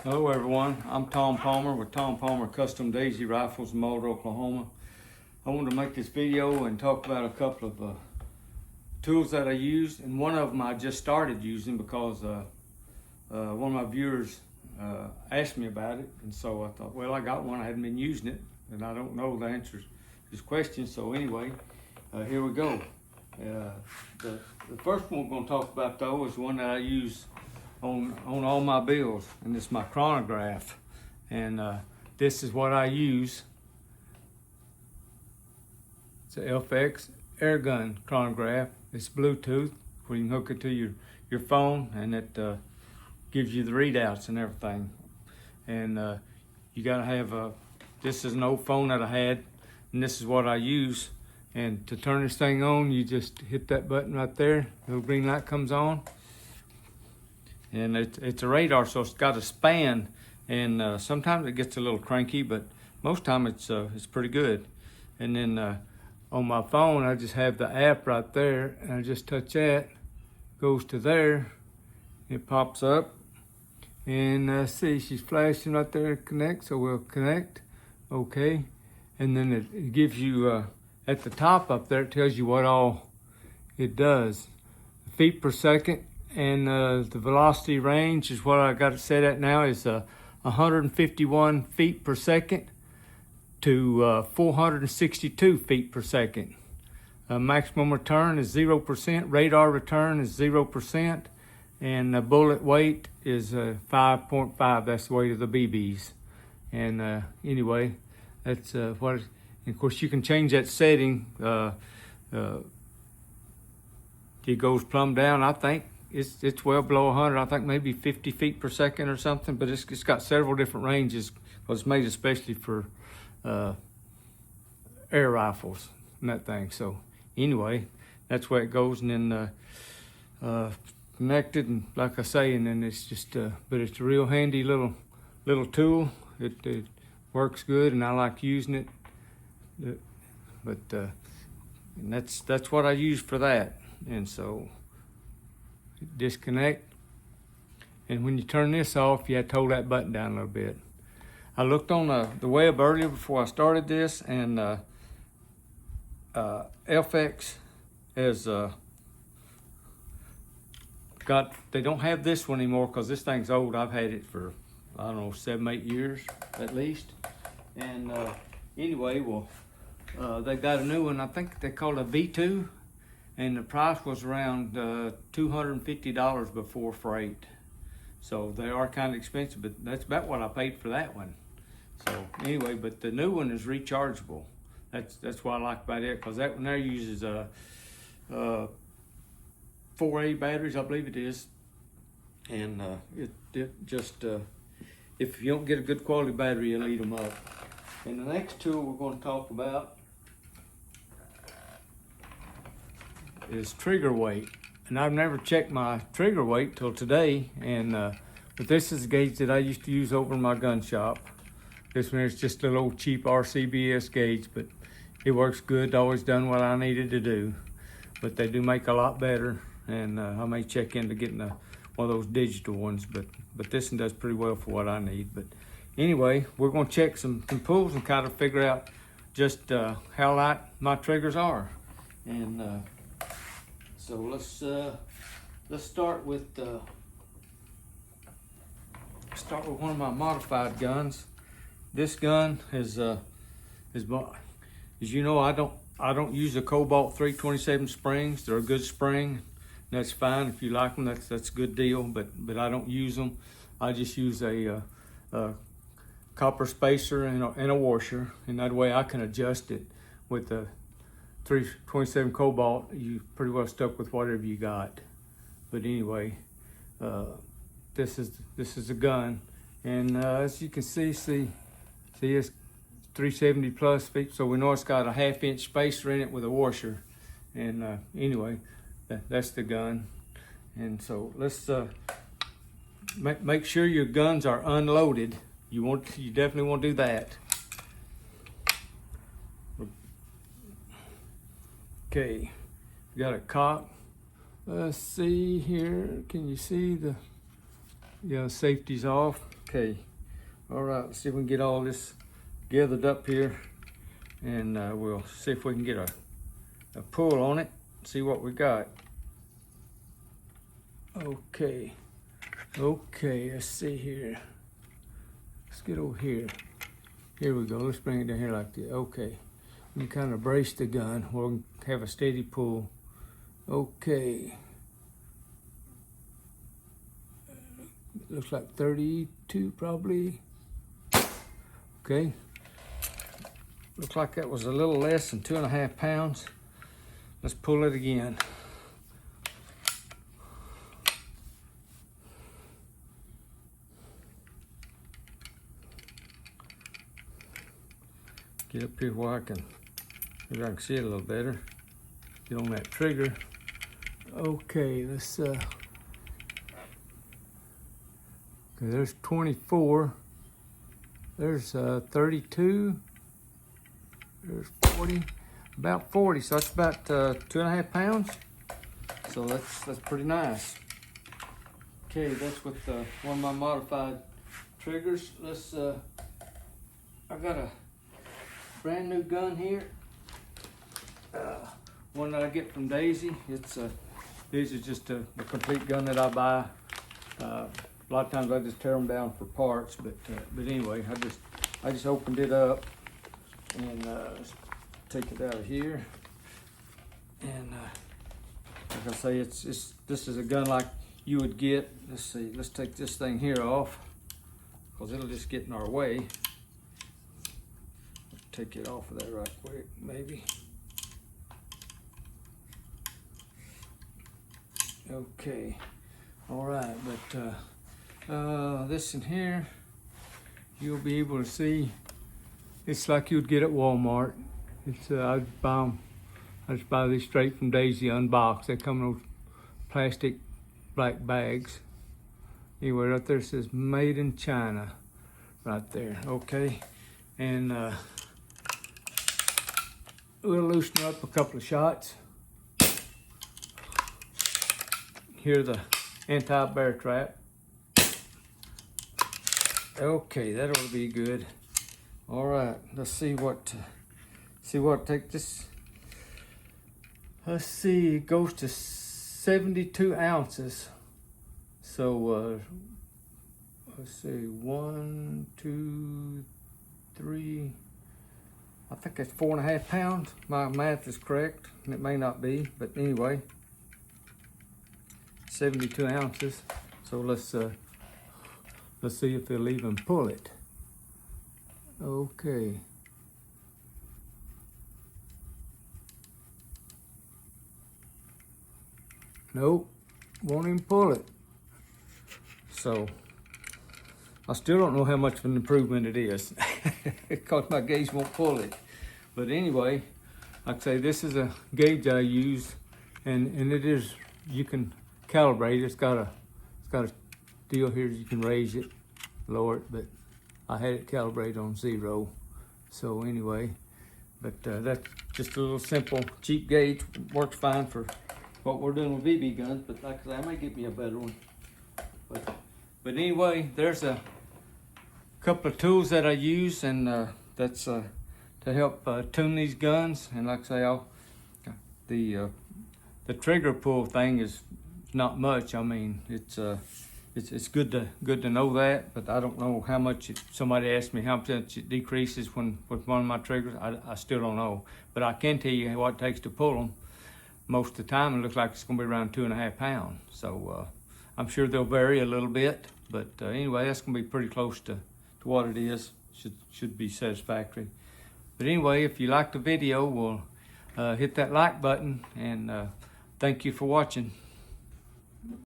Hello everyone, I'm Tom Palmer with Tom Palmer Custom Daisy Rifles in Mulder, Oklahoma. I wanted to make this video and talk about a couple of tools that I use, and one of them I just started using because one of my viewers asked me about it, and so I thought, well, I got one, I hadn't been using it, and I don't know the answer to this question, so anyway, here we go. The first one we're going to talk about though is one that I use on all my bills, and it's my chronograph, and this is what I use. It's a FX air gun chronograph. It's Bluetooth where you can hook it to your phone, and it gives you the readouts and everything. And you gotta have this is an old phone that I had, and this is what I use. And to turn this thing on, you just hit that button right there. The little green light comes on. And it's a radar, so it's got a span, and sometimes it gets a little cranky, but most time it's pretty good. And then on my phone, I just have the app right there, and I just touch that, goes to there, it pops up, and see, she's flashing right there, connect, so we'll connect, okay. And then it gives you, at the top up there, it tells you what all it does. Feet per second. And the velocity range is what I got it set at now is 151 feet per second to 462 feet per second. Maximum return is 0%, radar return is 0%, and the bullet weight is 5.5, that's the weight of the BBs. And anyway, that's what, of course you can change that setting. It goes plumb down, I think. It's well below 100, I think maybe 50 feet per second or something, but it's got several different ranges because it's made especially for air rifles and that thing. So anyway, that's where it goes, and then connected, and like I say, and then it's just, but it's a real handy little tool. It works good, and I like using it. But and that's what I use for that, and so. Disconnect, and when you turn this off, you have to hold that button down a little bit. I looked on the web earlier before I started this, and FX has they don't have this one anymore because this thing's old. I've had it for, I don't know, 7-8 years at least. And anyway, well, they got a new one. I think they call it a V2. And the price was around $250 before freight. So they are kind of expensive, but that's about what I paid for that one. So anyway, but the new one is rechargeable. That's what I like about it, because that one there uses 4A batteries, I believe it is. And it just, if you don't get a good quality battery, it'll eat them up. And the next tool we're going to talk about is trigger weight, and I've never checked my trigger weight till today. And but this is a gauge that I used to use over in my gun shop. This one is just a little old cheap RCBS gauge, but it works good. Always done what I needed to do. But they do make a lot better, and I may check into getting one of those digital ones. But this one does pretty well for what I need. But anyway, we're going to check some pulls and kind of figure out just how light my triggers are. And so let's start with one of my modified guns. This gun is as you know, I don't use the Cobalt 327 springs. They're a good spring. That's fine if you like them. That's a good deal. But I don't use them. I just use a copper spacer and a washer, and that way I can adjust it. With the 327 Cobalt, you pretty well stuck with whatever you got. But anyway, this is a gun, and as you can see it's 370 plus feet, so we know it's got a 1/2 inch spacer in it with a washer. And anyway, that's the gun. And so let's make sure your guns are unloaded. You definitely want to do that. Okay, got a cock. Let's see here. Can you see the, safety's off. Okay. All right, let's see if we can get all this gathered up here, and we'll see if we can get a pull on it, see what we got. Okay, let's see here. Let's get over here. Here we go, let's bring it down here like this. Okay, we kind of brace the gun, we'll have a steady pull. Okay. Looks like 32 probably. Okay. Looks like that was a little less than 2.5 pounds. Let's pull it again. Get up here where maybe I can see it a little better. Get on that trigger. Okay, let's okay, there's 24. There's 32. There's 40. About 40. So that's about 2.5 pounds. So that's pretty nice. Okay, that's with one of my modified triggers. Let's. I got a brand new gun here. One that I get from Daisy. It's these are just a complete gun that I buy. A lot of times I just tear them down for parts, but anyway, I just opened it up and let's take it out of here. And like I say, this is a gun like you would get. Let's see, let's take this thing here off because it'll just get in our way. Take it off of that right quick, maybe. Okay, all right, but this in here, you'll be able to see. It's like you'd get at Walmart. It's I just buy these straight from Daisy unboxed. They come in those plastic black bags. Anyway, right there it says "Made in China," right there. Okay, and we'll loosen up a couple of shots. Here's the anti-bear trap. Okay, that ought to be good. All right, let's see what take this. Let's see, it goes to 72 ounces. So let's see, 1, 2, 3. I think that's 4.5 pounds. My math is correct. It may not be, but anyway. 72 ounces. So let's see if they'll even pull it. Okay. Nope, won't even pull it. So I still don't know how much of an improvement it is because my gauge won't pull it. But anyway, like I say, this is a gauge I use, and it is, you can calibrate. It's got a deal here, you can raise it, lower it, but I had it calibrated on 0. So anyway, but that's just a little simple, cheap gauge. Works fine for what we're doing with BB guns, but like I say, I might get me a better one. But anyway, there's a couple of tools that I use, and that's to help tune these guns. And like I say, the trigger pull thing is not much. I mean, it's good to know that, but I don't know how much somebody asked me how much it decreases with one of my triggers. I still don't know, but I can tell you what it takes to pull them. Most of the time, it looks like it's going to be around 2.5 pounds. So I'm sure they'll vary a little bit, but anyway, that's going to be pretty close to what it is. Should be satisfactory. But anyway, if you like the video, we'll hit that like button, and thank you for watching.